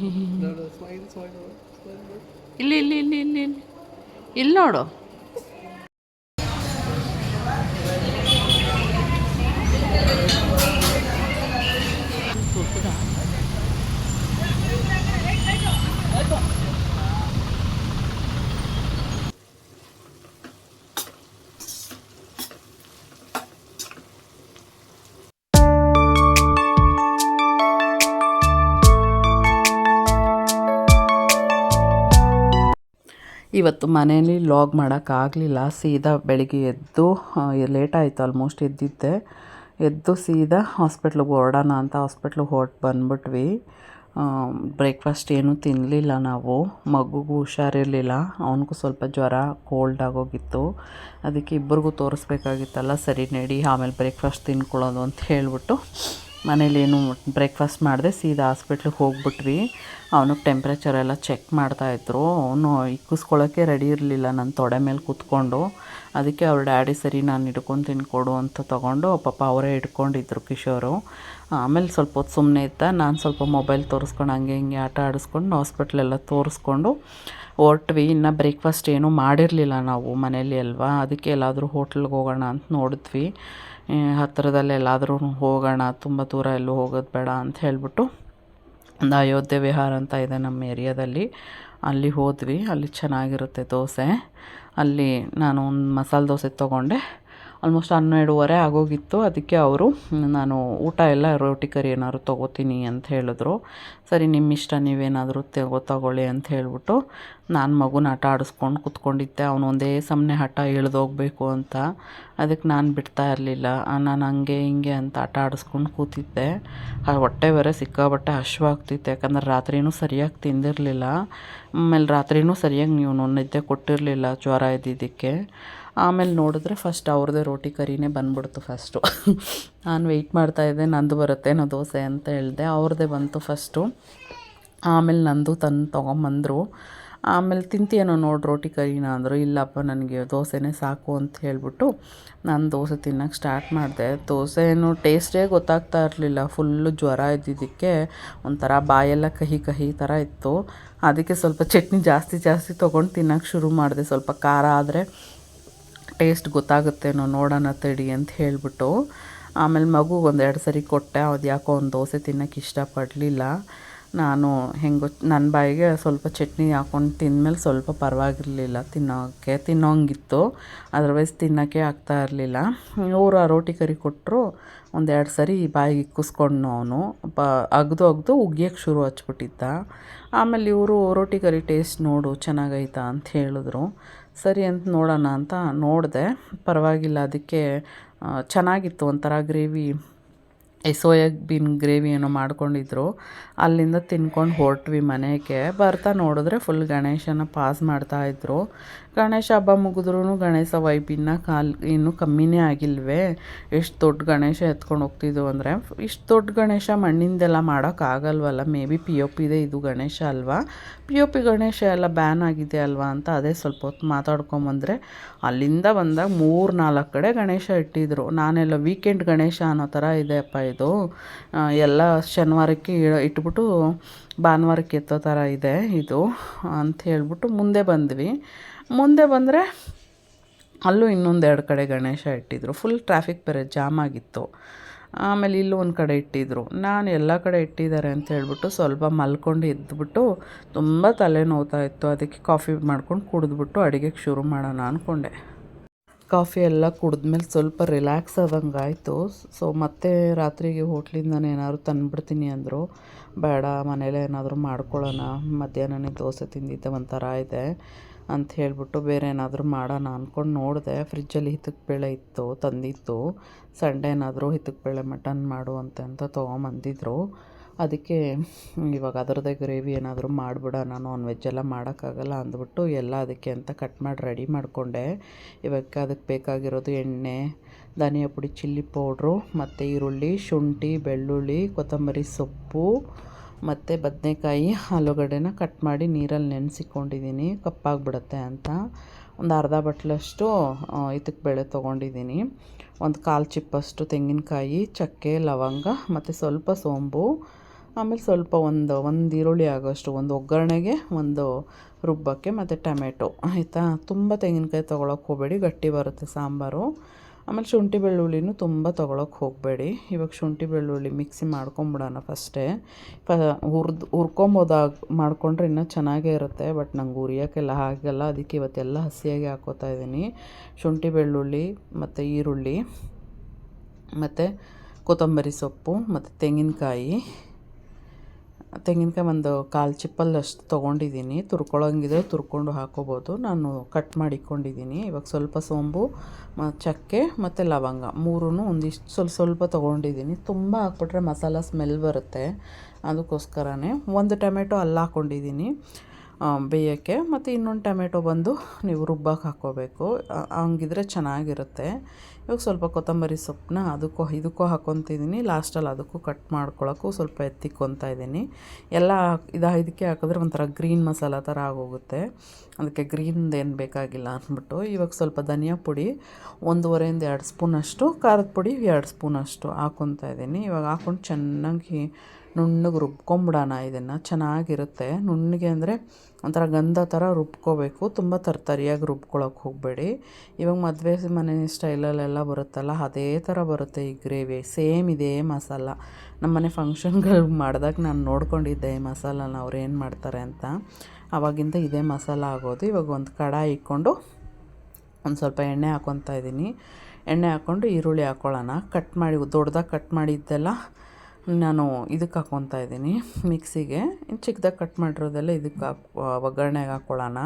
ನೋಡು smile smile smile. ಇಲ್ಲಿ ಇಲ್ಲಿ ಇಲ್ಲಿ ಇಲ್ಲಿ ಇಲ್ಲಿ ಇಲ್ಲಿ ನೋಡು. ಇವತ್ತು ಮನೇಲಿ ಲಾಗ್ ಮಾಡೋಕ್ಕಾಗಲಿಲ್ಲ. ಸೀದಾ ಬೆಳಿಗ್ಗೆ ಎದ್ದು ಲೇಟ್ ಆಯಿತು, ಆಲ್ಮೋಸ್ಟ್ ಎದ್ದು ಸೀದಾ ಹಾಸ್ಪಿಟ್ಲಿಗೆ ಹೊರಡೋಣ ಅಂತ ಹಾಸ್ಪಿಟ್ಲಿಗೆ ಬಂದ್ಬಿಟ್ವಿ. ಬ್ರೇಕ್ಫಾಸ್ಟ್ ಏನೂ ತಿನ್ನಲಿಲ್ಲ ನಾವು. ಮಗುಗೂ ಹುಷಾರಿರಲಿಲ್ಲ, ಅವನಿಗೂ ಸ್ವಲ್ಪ ಜ್ವರ ಕೋಲ್ಡ್ ಆಗೋಗಿತ್ತು. ಅದಕ್ಕೆ ಇಬ್ಬರಿಗೂ ತೋರಿಸ್ಬೇಕಾಗಿತ್ತಲ್ಲ, ಸರಿ ನಡಿ ಆಮೇಲೆ ಬ್ರೇಕ್ಫಾಸ್ಟ್ ತಿನ್ಕೊಳ್ಳೋದು ಅಂತ ಹೇಳಿಬಿಟ್ಟು ಮನೇಲೇನು ಬ್ರೇಕ್ಫಾಸ್ಟ್ ಮಾಡಿದೆ, ಸೀದಾ ಹಾಸ್ಪಿಟ್ಲಿಗೆ ಹೋಗ್ಬಿಟ್ವಿ. ಅವನಿಗೆ ಟೆಂಪ್ರೇಚರ್ ಎಲ್ಲ ಚೆಕ್ ಮಾಡ್ತಾಯಿದ್ರು. ಅವನು ಇಕ್ಕಿಸ್ಕೊಳ್ಳೋಕ್ಕೆ ರೆಡಿ ಇರಲಿಲ್ಲ ನನ್ನ ತೊಡೆ ಮೇಲೆ ಕೂತ್ಕೊಂಡು. ಅದಕ್ಕೆ ಅವ್ರ ಡ್ಯಾಡಿ ಸರಿ ನಾನು ಹಿಡ್ಕೊತೀನಿ ಕೊಡು ಅಂತ ತೊಗೊಂಡು ಪಾಪ ಅವರೇ ಹಿಡ್ಕೊಂಡಿದ್ರು ಕಿಶೋರು. ಆಮೇಲೆ ಸ್ವಲ್ಪ ಹೊತ್ತು ಸುಮ್ಮನೆ ಇದ್ದ. ನಾನು ಸ್ವಲ್ಪ ಮೊಬೈಲ್ ತೋರಿಸ್ಕೊಂಡು ಹಂಗೆ ಹಿಂಗೆ ಆಟ ಆಡಿಸ್ಕೊಂಡು ಹಾಸ್ಪಿಟ್ಲೆಲ್ಲ ತೋರಿಸ್ಕೊಂಡು ಹೊರಟ್ವಿ. ಇನ್ನು ಬ್ರೇಕ್ಫಾಸ್ಟ್ ಏನೂ ಮಾಡಿರಲಿಲ್ಲ ನಾವು ಮನೇಲಿ ಅಲ್ವಾ, ಅದಕ್ಕೆ ಎಲ್ಲಾದರೂ ಹೋಟ್ಲಿಗೆ ಹೋಗೋಣ ಅಂತ ನೋಡಿದ್ವಿ. ಹತ್ತಿರದಲ್ಲಿ ಎಲ್ಲಾದರೂ ಹೋಗೋಣ, ತುಂಬ ದೂರ ಎಲ್ಲೂ ಹೋಗೋದು ಬೇಡ ಅಂತ ಹೇಳಿಬಿಟ್ಟು ಒಂದು ಅಯೋಧ್ಯೆ ವಿಹಾರ ಅಂತ ಇದೆ ನಮ್ಮ ಏರಿಯಾದಲ್ಲಿ, ಅಲ್ಲಿ ಹೋದ್ವಿ. ಅಲ್ಲಿ ಚೆನ್ನಾಗಿರುತ್ತೆ ದೋಸೆ. ಅಲ್ಲಿ ನಾನು ಒಂದು ಮಸಾಲೆ ದೋಸೆ ತೊಗೊಂಡೆ. ಆಲ್ಮೋಸ್ಟ್ 12:30 ಆಗೋಗಿತ್ತು. ಅದಕ್ಕೆ ಅವರು ನಾನು ಊಟ ಎಲ್ಲ ರೋಟಿ ಕರಿ ಏನಾದ್ರು ತೊಗೋತೀನಿ ಅಂತ ಹೇಳಿದ್ರು. ಸರಿ ನಿಮ್ಮ ಇಷ್ಟ, ನೀವೇನಾದರೂ ತೊಗೊಳ್ಳಿ ಅಂತ ಹೇಳಿಬಿಟ್ಟು ನಾನು ಮಗುನ ಆಟ ಆಡಿಸ್ಕೊಂಡು ಕೂತ್ಕೊಂಡಿದ್ದೆ. ಅವನು ಒಂದೇ ಸಮನೆ ಹಠ ಇಳಿದೋಗ್ಬೇಕು ಅಂತ. ಅದಕ್ಕೆ ನಾನು ಬಿಡ್ತಾ ಇರಲಿಲ್ಲ. ನಾನು ಹಂಗೆ ಹಿಂಗೆ ಅಂತ ಆಟ ಆಡಿಸ್ಕೊಂಡು ಕೂತಿದ್ದೆ. ಹೊಟ್ಟೆ ಬೇರೆ ಸಿಕ್ಕಾಬಟ್ಟೆ ಹಶ್ವಾಗ್ತಿತ್ತು, ಯಾಕಂದ್ರೆ ರಾತ್ರಿನೂ ಸರಿಯಾಗಿ ತಿಂದಿರಲಿಲ್ಲ. ಆಮೇಲೆ ರಾತ್ರಿನೂ ಸರಿಯಾಗಿ ನೀವು ನಿದ್ದೆ ಕೊಟ್ಟಿರಲಿಲ್ಲ ಜ್ವರ ಇದ್ದಿದ್ದಕ್ಕೆ. ಆಮೇಲೆ ನೋಡಿದ್ರೆ ಫಸ್ಟ್ ಅವ್ರದ್ದೇ ರೋಟಿ ಕರಿನೇ ಬಂದ್ಬಿಡ್ತು ಫಸ್ಟು. ನಾನು ವೆಯ್ಟ್ ಮಾಡ್ತಾಯಿದ್ದೆ ನಂದು ಬರುತ್ತೇನೋ ದೋಸೆ ಅಂತ ಹೇಳಿದೆ. ಅವ್ರದ್ದೇ ಬಂತು ಫಸ್ಟು. ಆಮೇಲೆ ನಂದು ತೊಗೊಂಬಂದರು. ಆಮೇಲೆ ತಿಂತೀಯೇನೋ ನೋಡಿ ರೋಟಿ ಕರಿನ ಅಂದರು. ಇಲ್ಲಪ್ಪ ನನಗೆ ದೋಸೆನೇ ಸಾಕು ಅಂತ ಹೇಳಿಬಿಟ್ಟು ನಾನು ದೋಸೆ ತಿನ್ನೋಕ್ಕೆ ಸ್ಟಾರ್ಟ್ ಮಾಡಿದೆ. ದೋಸೆ ಏನು ಟೇಸ್ಟೇ ಗೊತ್ತಾಗ್ತಾ ಇರಲಿಲ್ಲ. ಫುಲ್ಲು ಜ್ವರ ಇದ್ದಿದ್ದಕ್ಕೆ ಒಂಥರ ಬಾಯೆಲ್ಲ ಕಹಿ ಕಹಿ ಥರ ಇತ್ತು. ಅದಕ್ಕೆ ಸ್ವಲ್ಪ ಚಟ್ನಿ ಜಾಸ್ತಿ ತೊಗೊಂಡು ತಿನ್ನೋಕ್ಕೆ ಶುರು ಮಾಡಿದೆ. ಸ್ವಲ್ಪ ಖಾರ ಆದರೆ ಟೇಸ್ಟ್ ಗೊತ್ತಾಗುತ್ತೇನೋ ನೋಡೋಣ ತಡಿ ಅಂತ ಹೇಳಿಬಿಟ್ಟು. ಆಮೇಲೆ ಮಗುಗೆ 1-2 ಸರಿ ಕೊಟ್ಟೆ. ಅದು ಯಾಕೋ ಒಂದು ದೋಸೆ ತಿನ್ನೋಕ್ಕೆ ಇಷ್ಟಪಡಲಿಲ್ಲ. ನಾನು ನನ್ನ ಬಾಯಿಗೆ ಸ್ವಲ್ಪ ಚಟ್ನಿ ಹಾಕ್ಕೊಂಡು ತಿಂದಮೇಲೆ ಸ್ವಲ್ಪ ಪರವಾಗಿರಲಿಲ್ಲ, ತಿನ್ನೋಂಗಿತ್ತು. ಅದರ್ವೈಸ್ ತಿನ್ನೋಕ್ಕೆ ಆಗ್ತಾ ಇರಲಿಲ್ಲ. ಇವರು ಆ ರೋಟಿ ಕರಿ ಕೊಟ್ಟರು. 1-2 ಸರಿ ಬಾಯಿಗೆ ಇಕ್ಕಿಸ್ಕೊಂಡು ಅವನು ಅಗ್ದು ಉಗಿಯೋಕ್ಕೆ ಶುರು ಹಚ್ಬಿಟ್ಟಿದ್ದ. ಆಮೇಲೆ ಇವರು ರೋಟಿ ಕರಿ ಟೇಸ್ಟ್ ನೋಡು ಚೆನ್ನಾಗೈತಾ ಅಂತ ಹೇಳಿದ್ರು. ಸರಿ ಅಂತ ನೋಡೋಣ ಅಂತ ನೋಡಿದೆ, ಪರವಾಗಿಲ್ಲ. ಅದಕ್ಕೆ ಚೆನ್ನಾಗಿತ್ತು. ಒಂಥರ ಗ್ರೇವಿ, ಸೋಯಾಬೀನ್ ಗ್ರೇವಿ ಏನೋ ಮಾಡ್ಕೊಂಡಿದ್ರು. ಅಲ್ಲಿಂದ ತಿನ್ಕೊಂಡು ಹೊರಟ್ವಿ ಮನೆಗೆ. ಬರ್ತಾ ನೋಡಿದ್ರೆ ಫುಲ್ ಗಣೇಶನ ಪಾಸ್ ಮಾಡ್ತಾಯಿದ್ರು. ಗಣೇಶ ಹಬ್ಬ ಮುಗಿದ್ರೂ ಗಣೇಶ ವೈಬ್ ಇನ್ನೂ ಕಮ್ಮಿನೇ ಆಗಿಲ್ವೇ. ಎಷ್ಟು ದೊಡ್ಡ ಗಣೇಶ ಎತ್ಕೊಂಡು ಹೋಗ್ತಿದ್ವು ಅಂದರೆ, ಇಷ್ಟು ದೊಡ್ಡ ಗಣೇಶ ಮಣ್ಣಿಂದೆಲ್ಲ ಮಾಡೋಕ್ಕಾಗಲ್ವಲ್ಲ. ಮೇ ಬಿ POP ಇದೆ ಇದು ಗಣೇಶ ಅಲ್ವಾ, POP ಗಣೇಶ ಎಲ್ಲ ಬ್ಯಾನ್ ಆಗಿದೆ ಅಲ್ವಾ ಅಂತ ಅದೇ ಸ್ವಲ್ಪ ಹೊತ್ತು ಮಾತಾಡ್ಕೊಂಬಂದರೆ, ಅಲ್ಲಿಂದ ಬಂದಾಗ 3-4 ಕಡೆ ಗಣೇಶ ಇಟ್ಟಿದ್ರು. ನಾನೆಲ್ಲ ವೀಕೆಂಡ್ ಗಣೇಶ ಅನ್ನೋ ಥರ ಇದೆಯಪ್ಪ ಇದು, ಎಲ್ಲ ಶನಿವಾರಕ್ಕೆ ಇಟ್ಬಿಟ್ಟು ಭಾನುವಾರಕ್ಕೆ ಎತ್ತೋ ಥರ ಇದೆ ಇದು ಅಂತ ಹೇಳ್ಬಿಟ್ಟು ಮುಂದೆ ಬಂದ್ವಿ. ಮುಂದೆ ಬಂದರೆ ಅಲ್ಲೂ ಇನ್ನೊಂದೆರಡು ಕಡೆ ಗಣೇಶ ಇಟ್ಟಿದ್ರು. ಫುಲ್ ಟ್ರಾಫಿಕ್ ಬೇರೆ ಜಾಮ್ ಆಗಿತ್ತು. ಆಮೇಲೆ ಇಲ್ಲೂ ಒಂದು ಕಡೆ ಇಟ್ಟಿದ್ರು. ನಾನು ಎಲ್ಲ ಕಡೆ ಇಟ್ಟಿದ್ದಾರೆ ಅಂತ ಹೇಳ್ಬಿಟ್ಟು ಸ್ವಲ್ಪ ಮಲ್ಕೊಂಡು ಎದ್ದುಬಿಟ್ಟು ತುಂಬ ತಲೆ ನೋವ್ತಾ ಇತ್ತು. ಅದಕ್ಕೆ ಕಾಫಿ ಮಾಡ್ಕೊಂಡು ಕುಡಿದ್ಬಿಟ್ಟು ಅಡುಗೆಗೆ ಶುರು ಮಾಡೋಣ ಅಂದ್ಕೊಂಡೆ. ಕಾಫಿ ಎಲ್ಲ ಕುಡಿದ್ಮೇಲೆ ಸ್ವಲ್ಪ ರಿಲ್ಯಾಕ್ಸ್ ಆದಂಗೆ ಆಯಿತು. ಸೊ ಮತ್ತೆ ರಾತ್ರಿಗೆ ಹೋಟ್ಲಿಂದನೇ ಏನಾದ್ರು ತಂದುಬಿಡ್ತೀನಿ ಅಂದರು. ಬೇಡ, ಮನೇಲೇ ಏನಾದರೂ ಮಾಡ್ಕೊಳ್ಳೋಣ, ಮಧ್ಯಾಹ್ನನೇ ದೋಸೆ ತಿಂದಿದ್ದೆ ಒಂಥರ ಇದೆ ಅಂತ ಹೇಳಿಬಿಟ್ಟು ಬೇರೆ ಏನಾದರೂ ಮಾಡೋಣ ಅಂದ್ಕೊಂಡು ನೋಡಿದೆ. ಫ್ರಿಜ್ಜಲ್ಲಿ ಹಿತಕ್ಕೆ ಬೇಳೆ ಇತ್ತು, ತಂದಿತ್ತು. ಸಂಡೇ ಏನಾದರೂ ಹಿತಕ್ಕೆ ಬೇಳೆ ಮಟನ್ ಮಾಡು ಅಂತ ತೊಗೊಂಬಂದಿದ್ರು. ಅದಕ್ಕೆ ಇವಾಗ ಅದರದ್ದೇ ಗ್ರೇವಿ ಏನಾದರೂ ಮಾಡಿಬಿಡೋಣ, ನಾನ್ ವೆಜ್ ಎಲ್ಲ ಮಾಡೋಕ್ಕಾಗಲ್ಲ ಅಂದ್ಬಿಟ್ಟು ಎಲ್ಲ ಅದಕ್ಕೆ ಅಂತ ಕಟ್ ಮಾಡಿ ರೆಡಿ ಮಾಡಿಕೊಂಡೆ. ಇವಾಗ ಅದಕ್ಕೆ ಬೇಕಾಗಿರೋದು ಎಣ್ಣೆ, ಧನಿಯಾ ಪುಡಿ, ಚಿಲ್ಲಿ ಪೌಡ್ರು, ಮತ್ತು ಈರುಳ್ಳಿ, ಶುಂಠಿ, ಬೆಳ್ಳುಳ್ಳಿ, ಕೊತ್ತಂಬರಿ ಸೊಪ್ಪು ಮತ್ತು ಬದನೆಕಾಯಿ, ಆಲೂಗಡ್ಡೆನ ಕಟ್ ಮಾಡಿ ನೀರಲ್ಲಿ ನೆನೆಸಿಕೊಂಡಿದ್ದೀನಿ ಕಪ್ಪಾಗಿಬಿಡುತ್ತೆ ಅಂತ. ಒಂದು ಅರ್ಧ ಬಟ್ಲಷ್ಟು ಇದಕ್ಕೆ ಬೇಳೆ ತೊಗೊಂಡಿದ್ದೀನಿ. ಒಂದು 1/4 ಚಿಪ್ಪಷ್ಟು ತೆಂಗಿನಕಾಯಿ, ಚಕ್ಕೆ, ಲವಂಗ ಮತ್ತು ಸ್ವಲ್ಪ ಸೋಂಬು, ಆಮೇಲೆ ಸ್ವಲ್ಪ ಒಂದು ಈರುಳ್ಳಿ ಆಗೋಷ್ಟು ಒಂದು ಒಗ್ಗರಣೆಗೆ, ಒಂದು ರುಬ್ಬಕ್ಕೆ, ಮತ್ತು ಟೊಮೆಟೊ ಆಯಿತಾ. ತುಂಬ ತೆಂಗಿನಕಾಯಿ ತೊಗೊಳಕ್ಕೆ ಹೋಗಬೇಡಿ, ಗಟ್ಟಿ ಬರುತ್ತೆ ಸಾಂಬಾರು. ಆಮೇಲೆ ಶುಂಠಿ ಬೆಳ್ಳುಳ್ಳಿನೂ ತುಂಬ ತೊಗೊಳಕ್ಕೆ ಹೋಗಬೇಡಿ. ಇವಾಗ ಶುಂಠಿ ಬೆಳ್ಳುಳ್ಳಿ ಮಿಕ್ಸಿ ಮಾಡ್ಕೊಂಬಿಡೋಣ ಫಸ್ಟೇ. ಹುರ್ಕೊಂಬೋದಾಗ ಮಾಡಿಕೊಂಡ್ರೆ ಇನ್ನೂ ಚೆನ್ನಾಗೇ ಇರುತ್ತೆ, ಬಟ್ ನಂಗೆ ಹುರಿಯೋಕ್ಕೆಲ್ಲ ಆಗಲ್ಲ. ಅದಕ್ಕೆ ಇವತ್ತೆಲ್ಲ ಹಸಿಯಾಗಿ ಹಾಕ್ಕೋತಾ ಇದ್ದೀನಿ. ಶುಂಠಿ ಬೆಳ್ಳುಳ್ಳಿ ಮತ್ತು ಈರುಳ್ಳಿ ಮತ್ತು ಕೊತ್ತಂಬರಿ ಸೊಪ್ಪು ಮತ್ತು ತೆಂಗಿನಕಾಯಿ ಒಂದು 1/4 ಚಿಪ್ಪಲ್ಲಷ್ಟು ತೊಗೊಂಡಿದ್ದೀನಿ. ತುರ್ಕೊಳ್ಳೋಂಗಿದ್ರೆ ತುರ್ಕೊಂಡು ಹಾಕ್ಕೋಬೋದು. ನಾನು ಕಟ್ ಮಾಡಿಕೊಂಡಿದ್ದೀನಿ. ಇವಾಗ ಸ್ವಲ್ಪ ಸೋಂಬು, ಚಕ್ಕೆ ಮತ್ತು ಲವಂಗ ಮೂರೂ ಒಂದಿಷ್ಟು ಸ್ವಲ್ಪ ತೊಗೊಂಡಿದ್ದೀನಿ. ತುಂಬ ಹಾಕ್ಬಿಟ್ರೆ ಮಸಾಲ ಸ್ಮೆಲ್ ಬರುತ್ತೆ, ಅದಕ್ಕೋಸ್ಕರನೇ. ಒಂದು ಟೊಮೆಟೊ ಅಲ್ಲಿ ಹಾಕ್ಕೊಂಡಿದ್ದೀನಿ ಬೇಯೋಕ್ಕೆ, ಮತ್ತು ಇನ್ನೊಂದು ಟೊಮೆಟೊ ಬಂದು ನೀವು ರುಬ್ಬಕ್ಕೆ ಹಾಕ್ಕೋಬೇಕು, ಹಂಗಿದ್ರೆ ಚೆನ್ನಾಗಿರುತ್ತೆ. ಇವಾಗ ಸ್ವಲ್ಪ ಕೊತ್ತಂಬರಿ ಸೊಪ್ಪನ್ನ ಇದಕ್ಕೂ ಹಾಕ್ಕೊತಿದ್ದೀನಿ. ಲಾಸ್ಟಲ್ಲಿ ಅದಕ್ಕೂ ಕಟ್ ಮಾಡ್ಕೊಳ್ಳೋಕ್ಕೂ ಸ್ವಲ್ಪ ಎತ್ತಿಕ್ಕೊತಾ ಇದ್ದೀನಿ. ಎಲ್ಲ ಇದಕ್ಕೆ ಹಾಕಿದ್ರೆ ಒಂಥರ ಗ್ರೀನ್ ಮಸಾಲ ಥರ ಆಗೋಗುತ್ತೆ, ಅದಕ್ಕೆ ಗ್ರೀನ್ದು ಏನು ಬೇಕಾಗಿಲ್ಲ ಅಂದ್ಬಿಟ್ಟು. ಇವಾಗ ಸ್ವಲ್ಪ ಧನಿಯಾ ಪುಡಿ 1.5 2 ಸ್ಪೂನಷ್ಟು, ಖಾರದ ಪುಡಿ 2 ಸ್ಪೂನಷ್ಟು ಹಾಕ್ಕೊತಾ ಇದ್ದೀನಿ. ಇವಾಗ ಹಾಕ್ಕೊಂಡು ಚೆನ್ನಾಗಿ ನುಣ್ಣಗೆ ರುಬ್ಕೊಂಬಿಡೋಣ. ಇದನ್ನು ಚೆನ್ನಾಗಿರುತ್ತೆ ನುಣ್ಣಗೆ, ಅಂದರೆ ಒಂಥರ ಗಂಧ ಥರ ರುಬ್ಕೋಬೇಕು, ತುಂಬ ತರಿಯಾಗಿ ರುಬ್ಕೊಳ್ಳೋಕೆ ಹೋಗಬೇಡಿ. ಇವಾಗ ಮದುವೆ ಮನೆ ಸ್ಟೈಲಲ್ಲೆಲ್ಲ ಬರುತ್ತಲ್ಲ, ಅದೇ ಥರ ಬರುತ್ತೆ ಈ ಗ್ರೇವಿ. ಸೇಮ್ ಇದೇ ಮಸಾಲ ನಮ್ಮನೆ ಫಂಕ್ಷನ್ಗಳು ಮಾಡಿದಾಗ ನಾನು ನೋಡ್ಕೊಂಡಿದ್ದೆ ಈ ಮಸಾಲನ ಅವ್ರು ಏನು ಮಾಡ್ತಾರೆ ಅಂತ. ಆವಾಗಿಂದ ಇದೇ ಮಸಾಲ ಆಗೋದು. ಇವಾಗ ಒಂದು ಕಡಾಯಿ ಇಟ್ಕೊಂಡು ಒಂದು ಸ್ವಲ್ಪ ಎಣ್ಣೆ ಹಾಕ್ಕೊತಾ ಇದ್ದೀನಿ. ಎಣ್ಣೆ ಹಾಕ್ಕೊಂಡು ಈರುಳ್ಳಿ ಹಾಕ್ಕೊಳ್ಳೋಣ. ದೊಡ್ಡದಾಗಿ ಕಟ್ ಮಾಡಿದ್ದೆಲ್ಲ ನಾನು ಇದಕ್ಕೆ ಹಾಕ್ಕೊತಾ ಇದ್ದೀನಿ ಮಿಕ್ಸಿಗೆ. ಚಿಕ್ಕದಾಗಿ ಕಟ್ ಮಾಡಿರೋದೆಲ್ಲ ಇದಕ್ಕೆ ಒಗ್ಗರಣೆಗೆ ಹಾಕ್ಕೊಳ್ಳೋಣ.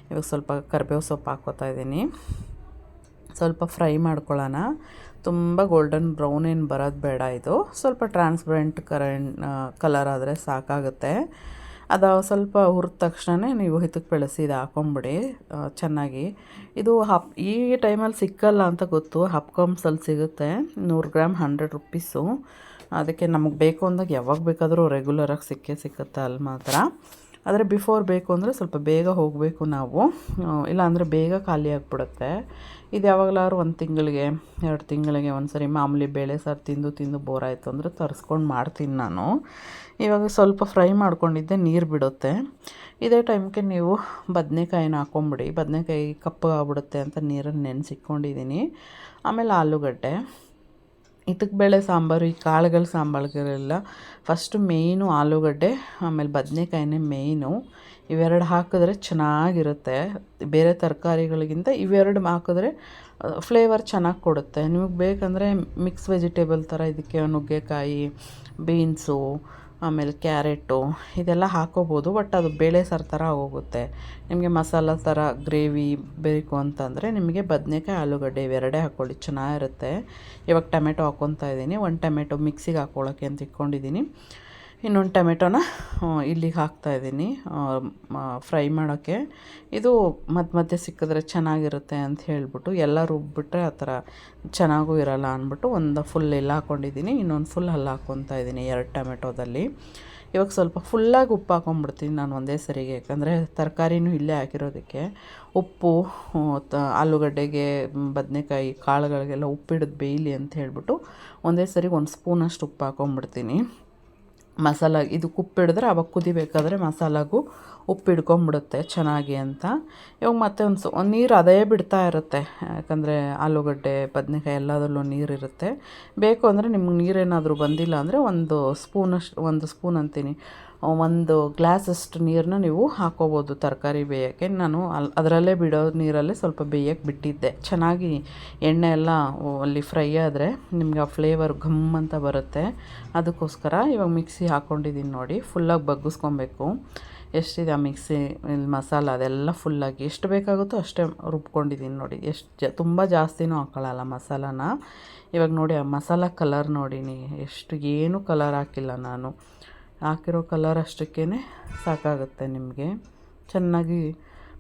ಇವಾಗ ಸ್ವಲ್ಪ ಕರಿಬೇವು ಸೊಪ್ಪು ಹಾಕ್ಕೊತಾ ಇದ್ದೀನಿ. ಸ್ವಲ್ಪ ಫ್ರೈ ಮಾಡ್ಕೊಳ್ಳೋಣ. ತುಂಬ ಗೋಲ್ಡನ್ ಬ್ರೌನ್ ಏನು ಬರೋದು ಬೇಡ, ಇದು ಸ್ವಲ್ಪ ಟ್ರಾನ್ಸ್ಪರೆಂಟ್ ಕಲರ್ ಆದರೆ ಸಾಕಾಗುತ್ತೆ. ಅದು ಸ್ವಲ್ಪ ಹುರಿದ ತಕ್ಷಣ ನೀವು ಇದಕ್ಕೆ ಬೆಳೆಸಿ ಇದು ಹಾಕ್ಕೊಂಬಿಡಿ ಚೆನ್ನಾಗಿ. ಇದು ಈ ಟೈಮಲ್ಲಿ ಸಿಕ್ಕಲ್ಲ ಅಂತ ಗೊತ್ತು, ಹಪ್ಕಮ್ಸಲ್ಲಿ ಸಿಗುತ್ತೆ. 100 ಗ್ರಾಮ್ 100 ರುಪೀಸು. ಅದಕ್ಕೆ ನಮಗೆ ಬೇಕು ಅಂದಾಗ ಯಾವಾಗ ಬೇಕಾದರೂ ರೆಗ್ಯುಲರಾಗಿ ಸಿಕ್ಕುತ್ತೆ ಅಲ್ಲಿ ಮಾತ್ರ. ಆದರೆ ಬಿಫೋರ್ ಬೇಕು ಅಂದರೆ ಸ್ವಲ್ಪ ಬೇಗ ಹೋಗಬೇಕು ನಾವು, ಇಲ್ಲಾಂದರೆ ಬೇಗ ಖಾಲಿ ಆಗಿಬಿಡುತ್ತೆ. ಇದು ಯಾವಾಗಲಾದ್ರು 1 ತಿಂಗಳಿಗೆ 2 ತಿಂಗಳಿಗೆ ಒಂದು ಸರಿ ಮಾಮೂಲಿ ಬೇಳೆ ಸಾರು ತಿಂದು ಬೋರ್ ಆಯಿತು ಅಂದರೆ ತರಿಸ್ಕೊಂಡು ಮಾಡ್ತೀನಿ ನಾನು. ಇವಾಗ ಸ್ವಲ್ಪ ಫ್ರೈ ಮಾಡ್ಕೊಂಡಿದ್ದೆ, ನೀರು ಬಿಡುತ್ತೆ. ಇದೇ ಟೈಮ್ಗೆ ನೀವು ಬದನೆಕಾಯಿನ ಹಾಕ್ಕೊಂಬಿಡಿ. ಬದನೆಕಾಯಿ ಕಪ್ಪಗಾಗ್ಬಿಡುತ್ತೆ ಅಂತ ನೀರಲ್ಲಿ ನೆನೆಸಿಟ್ಕೊಂಡಿದ್ದೀನಿ. ಆಮೇಲೆ ಆಲೂಗಡ್ಡೆ. ಇದಕ್ಕೆ ಬೇಳೆ ಸಾಂಬಾರು, ಈ ಕಾಳುಗಳ ಸಾಂಬಾರುಗಳೆಲ್ಲ ಫಸ್ಟು ಮೇಯ್ನು ಆಲೂಗಡ್ಡೆ, ಆಮೇಲೆ ಬದನೆಕಾಯಿನೇ ಮೇಯ್ನು. ಇವೆರಡು ಹಾಕಿದ್ರೆ ಚೆನ್ನಾಗಿರುತ್ತೆ. ಬೇರೆ ತರಕಾರಿಗಳಿಗಿಂತ ಇವೆರಡು ಹಾಕಿದ್ರೆ ಫ್ಲೇವರ್ ಚೆನ್ನಾಗಿ ಕೊಡುತ್ತೆ. ನಿಮಗೆ ಬೇಕಂದರೆ ಮಿಕ್ಸ್ ವೆಜಿಟೇಬಲ್ ಥರ ಇದಕ್ಕೆ ನುಗ್ಗೆಕಾಯಿ, ಬೀನ್ಸು, ಆಮೇಲೆ ಕ್ಯಾರೆಟು ಇದೆಲ್ಲ ಹಾಕ್ಕೋಬೋದು. ಬಟ್ ಅದು ಬೇಳೆ ಸಾರು ಥರ ಆಗೋಗುತ್ತೆ. ನಿಮಗೆ ಮಸಾಲ ಥರ ಗ್ರೇವಿ ಬೇಕು ಅಂತಂದರೆ ನಿಮಗೆ ಬದನೆಕಾಯಿ, ಆಲೂಗಡ್ಡೆ ಇವೆರಡೇ ಹಾಕ್ಕೊಳ್ಳಿ, ಚೆನ್ನಾಗಿರುತ್ತೆ. ಇವಾಗ ಟೊಮೆಟೊ ಹಾಕ್ಕೊತಾ ಇದ್ದೀನಿ. 1 ಟೊಮೆಟೊ ಮಿಕ್ಸಿಗೆ ಹಾಕ್ಕೊಳ್ಳೋಕ್ಕೆ ಅಂತ ಇಟ್ಕೊಂಡಿದ್ದೀನಿ. ಇನ್ನೊಂದು ಟೊಮೆಟೊನ ಇಲ್ಲಿಗೆ ಹಾಕ್ತಾಯಿದ್ದೀನಿ ಫ್ರೈ ಮಾಡೋಕ್ಕೆ. ಇದು ಮಧ್ಯೆ ಸಿಕ್ಕಿದ್ರೆ ಚೆನ್ನಾಗಿರುತ್ತೆ ಅಂತ ಹೇಳಿಬಿಟ್ಟು, ಎಲ್ಲ ರುಬ್ಬಿಟ್ರೆ ಆ ಥರ ಚೆನ್ನಾಗೂ ಇರೋಲ್ಲ ಅಂದ್ಬಿಟ್ಟು ಒಂದು ಫುಲ್ ಎಲ್ಲ ಹಾಕ್ಕೊಂಡಿದ್ದೀನಿ. ಇನ್ನೊಂದು ಫುಲ್ ಅಲ್ಲಿ ಹಾಕ್ಕೊತಾ ಇದ್ದೀನಿ 2 ಟೊಮೆಟೊದಲ್ಲಿ. ಇವಾಗ ಸ್ವಲ್ಪ ಫುಲ್ಲಾಗಿ ಉಪ್ಪು ಹಾಕ್ಕೊಂಬಿಡ್ತೀನಿ ನಾನು ಒಂದೇ ಸರಿಗೆ, ಯಾಕಂದರೆ ತರಕಾರಿನೂ ಇಲ್ಲೇ ಹಾಕಿರೋದಕ್ಕೆ. ಉಪ್ಪು ಆಲೂಗಡ್ಡೆಗೆ, ಬದನೆಕಾಯಿ ಕಾಳುಗಳಿಗೆಲ್ಲ ಉಪ್ಪಿಡೋದು ಬೇಯಲಿ ಅಂತ ಹೇಳ್ಬಿಟ್ಟು ಒಂದೇ ಸರಿಗೆ 1 ಸ್ಪೂನಷ್ಟು ಉಪ್ಪು ಹಾಕ್ಕೊಂಬಿಡ್ತೀನಿ. ಮಸಾಲ ಇದಕ್ಕೆ ಉಪ್ಪಿಡಿದ್ರೆ ಅವಾಗ ಕುದಿಬೇಕಾದ್ರೆ ಮಸಾಲಾಗೂ ಉಪ್ಪು ಹಿಡ್ಕೊಂಬಿಡುತ್ತೆ ಚೆನ್ನಾಗಿ ಅಂತ. ಇವಾಗ ಮತ್ತೆ ಒಂದು ನೀರು ಅದೇ ಬಿಡ್ತಾ ಇರುತ್ತೆ, ಯಾಕಂದರೆ ಆಲೂಗಡ್ಡೆ ಬದನೆಕಾಯಿ ಎಲ್ಲದರಲ್ಲೂ ನೀರಿರುತ್ತೆ. ಬೇಕು ಅಂದರೆ ನಿಮ್ಗೆ ನೀರೇನಾದರೂ ಬಂದಿಲ್ಲ ಅಂದರೆ ಒಂದು ಸ್ಪೂನ್ ಅಂತೀನಿ, 1 ಗ್ಲಾಸಷ್ಟು ನೀರನ್ನ ನೀವು ಹಾಕ್ಕೋಬೋದು ತರಕಾರಿ ಬೇಯೋಕ್ಕೆ. ನಾನು ಅದರಲ್ಲೇ ಬಿಡೋ ನೀರಲ್ಲೇ ಸ್ವಲ್ಪ ಬೇಯಕ್ಕೆ ಬಿಟ್ಟಿದ್ದೆ. ಚೆನ್ನಾಗಿ ಎಣ್ಣೆ ಎಲ್ಲ ಅಲ್ಲಿ ಫ್ರೈ ಆದರೆ ನಿಮ್ಗೆ ಆ ಫ್ಲೇವರ್ ಘಮ್ ಅಂತ ಬರುತ್ತೆ. ಅದಕ್ಕೋಸ್ಕರ ಇವಾಗ ಮಿಕ್ಸಿ ಹಾಕ್ಕೊಂಡಿದ್ದೀನಿ ನೋಡಿ. ಫುಲ್ಲಾಗಿ ಬಗ್ಗಿಸ್ಕೊಬೇಕು. ಎಷ್ಟಿದೆ ಆ ಮಿಕ್ಸಿ ಮಸಾಲ ಅದೆಲ್ಲ ಫುಲ್ಲಾಗಿ ಎಷ್ಟು ಬೇಕಾಗುತ್ತೋ ಅಷ್ಟೇ ರುಬ್ಕೊಂಡಿದ್ದೀನಿ ನೋಡಿ. ತುಂಬ ಜಾಸ್ತಿನೂ ಹಾಕ್ಕೊಳ್ಳಲ್ಲ ಮಸಾಲಾನ. ಇವಾಗ ನೋಡಿ ಆ ಮಸಾಲ ಕಲರ್ ನೋಡಿ, ಏನು ಕಲರ್ ಹಾಕಿಲ್ಲ ನಾನು. ಹಾಕಿರೋ ಕಲರ್ ಅಷ್ಟಕ್ಕೇ ಸಾಕಾಗುತ್ತೆ ನಿಮಗೆ. ಚೆನ್ನಾಗಿ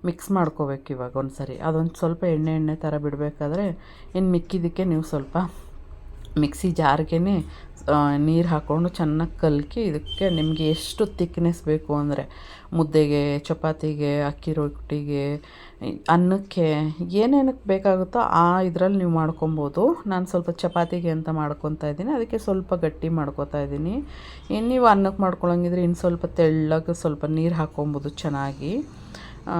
ಮಿಕ್ಸ್ ಮಾಡ್ಕೋಬೇಕು ಇವಾಗ ಒಂದು ಸರಿ. ಅದೊಂದು ಸ್ವಲ್ಪ ಎಣ್ಣೆ ಥರ ಬಿಡಬೇಕಾದ್ರೆ ಇನ್ನು ಮಿಕ್ಕಿದ್ದಕ್ಕೆ ನೀವು ಸ್ವಲ್ಪ ಮಿಕ್ಸಿ ಜಾರ್ಗೆ ನೀರು ಹಾಕ್ಕೊಂಡು ಚೆನ್ನಾಗಿ ಕಲಕಿ ಇದಕ್ಕೆ ನಿಮಗೆ ಎಷ್ಟು ತಿಕ್ನೆಸ್ ಬೇಕು ಅಂದರೆ ಮುದ್ದೆಗೆ, ಚಪಾತಿಗೆ, ಅಕ್ಕಿ ರೊಟ್ಟಿಗೆ, ಅನ್ನಕ್ಕೆ ಏನೇನಕ್ಕೆ ಬೇಕಾಗುತ್ತೋ ಆ ಇದರಲ್ಲಿ ನೀವು ಮಾಡ್ಕೊಬೋದು. ನಾನು ಸ್ವಲ್ಪ ಚಪಾತಿಗೆ ಅಂತ ಮಾಡ್ಕೊತಾ ಇದ್ದೀನಿ, ಅದಕ್ಕೆ ಸ್ವಲ್ಪ ಗಟ್ಟಿ ಮಾಡ್ಕೊತಾ ಇದ್ದೀನಿ. ಇನ್ನು ನೀವು ಅನ್ನಕ್ಕೆ ಮಾಡ್ಕೊಳಂಗಿದ್ರೆ ಇನ್ನು ಸ್ವಲ್ಪ ತೆಳ್ಳಗೆ ಸ್ವಲ್ಪ ನೀರು ಹಾಕ್ಕೊಬೋದು ಚೆನ್ನಾಗಿ.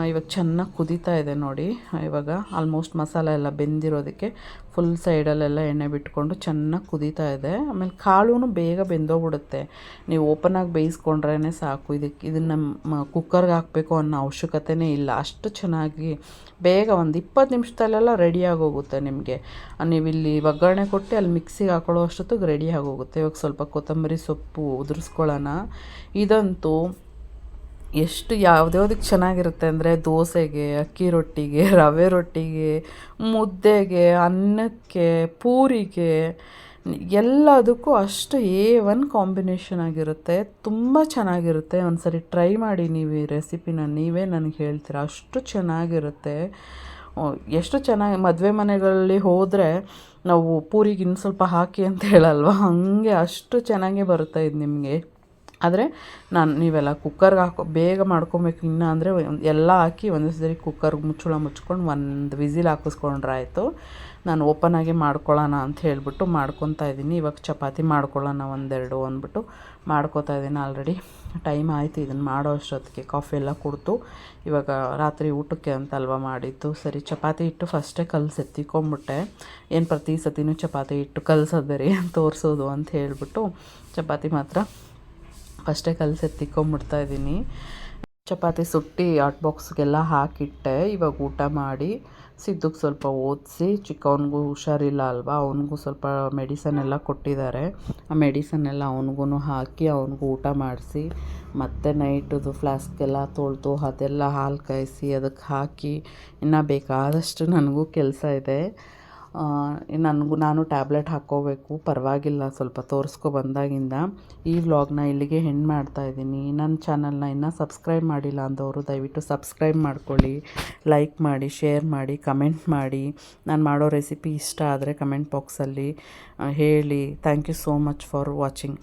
ಇವಾಗ ಚೆನ್ನಾಗಿ ಕುದೀತಾ ಇದೆ ನೋಡಿ. ಇವಾಗ ಆಲ್ಮೋಸ್ಟ್ ಮಸಾಲೆ ಎಲ್ಲ ಬೆಂದಿರೋದಕ್ಕೆ ಫುಲ್ ಸೈಡಲ್ಲೆಲ್ಲ ಎಣ್ಣೆ ಬಿಟ್ಕೊಂಡು ಚೆನ್ನಾಗಿ ಕುದೀತಾ ಇದೆ. ಆಮೇಲೆ ಕಾಳು ಬೇಗ ಬೆಂದೋಗ್ಬಿಡುತ್ತೆ. ನೀವು ಓಪನಾಗಿ ಬೇಯಿಸ್ಕೊಂಡ್ರೇ ಸಾಕು. ಇದನ್ನು ಕುಕ್ಕರ್ಗೆ ಹಾಕಬೇಕು ಅನ್ನೋ ಅವಶ್ಯಕತೆಯೇ ಇಲ್ಲ. ಅಷ್ಟು ಚೆನ್ನಾಗಿ ಬೇಗ ಒಂದು 20 ನಿಮಿಷದಲ್ಲೆಲ್ಲ ರೆಡಿಯಾಗೋಗುತ್ತೆ ನಿಮಗೆ. ನೀವಿಲ್ಲಿ ಒಗ್ಗರಣೆ ಕೊಟ್ಟು ಅಲ್ಲಿ ಮಿಕ್ಸಿಗೆ ಹಾಕೊಳ್ಳೋ ಅಷ್ಟೊತ್ತಿಗೆ ರೆಡಿ ಆಗೋಗುತ್ತೆ. ಇವಾಗ ಸ್ವಲ್ಪ ಕೊತ್ತಂಬರಿ ಸೊಪ್ಪು ಉದುರಿಸ್ಕೊಳ್ಳೋಣ. ಇದಂತೂ ಎಷ್ಟು ಯಾವುದ್ಯಾವ್ದಕ್ಕೆ ಚೆನ್ನಾಗಿರುತ್ತೆ ಅಂದರೆ ದೋಸೆಗೆ, ಅಕ್ಕಿ ರೊಟ್ಟಿಗೆ, ರವೆ ರೊಟ್ಟಿಗೆ, ಮುದ್ದೆಗೆ, ಅನ್ನಕ್ಕೆ, ಪೂರಿಗೆ, ಎಲ್ಲದಕ್ಕೂ ಅಷ್ಟು A1 ಕಾಂಬಿನೇಷನ್ ಆಗಿರುತ್ತೆ. ತುಂಬ ಚೆನ್ನಾಗಿರುತ್ತೆ. ಒಂದು ಸರಿ ಟ್ರೈ ಮಾಡಿ ನೀವು ಈ ರೆಸಿಪಿನ, ನೀವೇ ನನಗೆ ಹೇಳ್ತೀರಾ ಅಷ್ಟು ಚೆನ್ನಾಗಿರುತ್ತೆ. ಎಷ್ಟು ಚೆನ್ನಾಗಿ ಮದುವೆ ಮನೆಗಳಲ್ಲಿ ಹೋದರೆ ನಾವು ಪೂರಿಗೆ ಇನ್ನು ಸ್ವಲ್ಪ ಹಾಕಿ ಅಂತ ಹೇಳಲ್ವ, ಹಾಗೆ ಅಷ್ಟು ಚೆನ್ನಾಗೇ ಬರುತ್ತೆ ಇದು ನಿಮಗೆ. ಆದರೆ ನೀವೆಲ್ಲ ಕುಕ್ಕರ್ಗೆ ಬೇಗ ಮಾಡ್ಕೊಬೇಕು. ಇನ್ನು ಅಂದರೆ ಎಲ್ಲ ಹಾಕಿ ಒಂದೇ ಸರಿ ಕುಕ್ಕರ್ಗೆ ಮುಚ್ಚಳ ಮುಚ್ಕೊಂಡು ಒಂದು ವಿಸಿಲ್ ಹಾಕಿಸ್ಕೊಂಡ್ರೆ ಆಯಿತು. ನಾನು ಓಪನಾಗಿ ಮಾಡ್ಕೊಳ್ಳೋಣ ಅಂತ ಹೇಳ್ಬಿಟ್ಟು ಮಾಡ್ಕೊತಾ ಇದ್ದೀನಿ. ಇವಾಗ ಚಪಾತಿ ಮಾಡ್ಕೊಳ್ಳೋಣ ಒಂದೆರಡು ಅಂದ್ಬಿಟ್ಟು ಮಾಡ್ಕೊತಾ ಇದ್ದೀನಿ. ಆಲ್ರೆಡಿ ಟೈಮ್ ಆಯಿತು ಇದನ್ನು ಮಾಡೋ ಅಷ್ಟೊತ್ತಿಗೆ. ಕಾಫಿ ಎಲ್ಲ ಕುಡಿದು ಇವಾಗ ರಾತ್ರಿ ಊಟಕ್ಕೆ ಅಂತ ಅಲ್ವಾ ಮಾಡಿದ್ದು. ಸರಿ ಚಪಾತಿ ಹಿಟ್ಟು ಫಸ್ಟೇ ಎತ್ತಿಕೊಂಬಿಟ್ಟೆ. ಏನು ಪ್ರತಿ ಸತಿನೂ ಚಪಾತಿ ಹಿಟ್ಟು ಕಲಸೋದು ಬೇರೆ ತೋರಿಸೋದು ಅಂತ ಹೇಳ್ಬಿಟ್ಟು ಚಪಾತಿ ಮಾತ್ರ ಫಸ್ಟೇ ಎತ್ತಿಕೊಂಬಿಡ್ತಾ ಇದ್ದೀನಿ. ಚಪಾತಿ ಸುಟ್ಟು ಹಾಟ್ ಬಾಕ್ಸ್ಗೆಲ್ಲ ಹಾಕಿಟ್ಟೆ. ಇವಾಗ ಊಟ ಮಾಡಿ ಸಿದ್ದುಗೆ ಸ್ವಲ್ಪ ಓದಿಸಿ, ಚಿಕ್ಕವನಿಗೂ ಹುಷಾರಿಲ್ಲ ಅಲ್ವಾ, ಅವನಿಗೂ ಸ್ವಲ್ಪ ಮೆಡಿಸನ್ ಎಲ್ಲ ಕೊಟ್ಟಿದ್ದಾರೆ. ಆ ಮೆಡಿಸನ್ನೆಲ್ಲ ಅವನಿಗೂ ಹಾಕಿ ಅವನಿಗೂ ಊಟ ಮಾಡಿಸಿ, ಮತ್ತು ನೈಟದು ಫ್ಲಾಸ್ಕೆಲ್ಲ ತೊಳೆದು ಅದೆಲ್ಲ ಹಾಲು ಕಾಯಿಸಿ ಅದಕ್ಕೆ ಹಾಕಿ, ಇನ್ನೂ ಬೇಕಾದಷ್ಟು ನನಗೂ ಕೆಲಸ ಇದೆ. ನಾನು ಟ್ಯಾಬ್ಲೆಟ್ ಹಾಕ್ಕೋಬೇಕು. ಪರವಾಗಿಲ್ಲ, ಸ್ವಲ್ಪ ಬಂದಾಗಿಂದ. ಈ ವ್ಲಾಗ್ನ ಇಲ್ಲಿಗೆ ಎಂಡ್ ಮಾಡ್ತಾಯಿದ್ದೀನಿ. ನನ್ನ ಚಾನಲ್ನ ಇನ್ನೂ ಸಬ್ಸ್ಕ್ರೈಬ್ ಮಾಡಿಲ್ಲ ಅಂದವರು ದಯವಿಟ್ಟು ಸಬ್ಸ್ಕ್ರೈಬ್ ಮಾಡ್ಕೊಳ್ಳಿ, ಲೈಕ್ ಮಾಡಿ, ಶೇರ್ ಮಾಡಿ, ಕಮೆಂಟ್ ಮಾಡಿ. ನಾನು ಮಾಡೋ ರೆಸಿಪಿ ಇಷ್ಟ ಆದರೆ ಕಮೆಂಟ್ ಬಾಕ್ಸಲ್ಲಿ ಹೇಳಿ. Thank you so much for watching.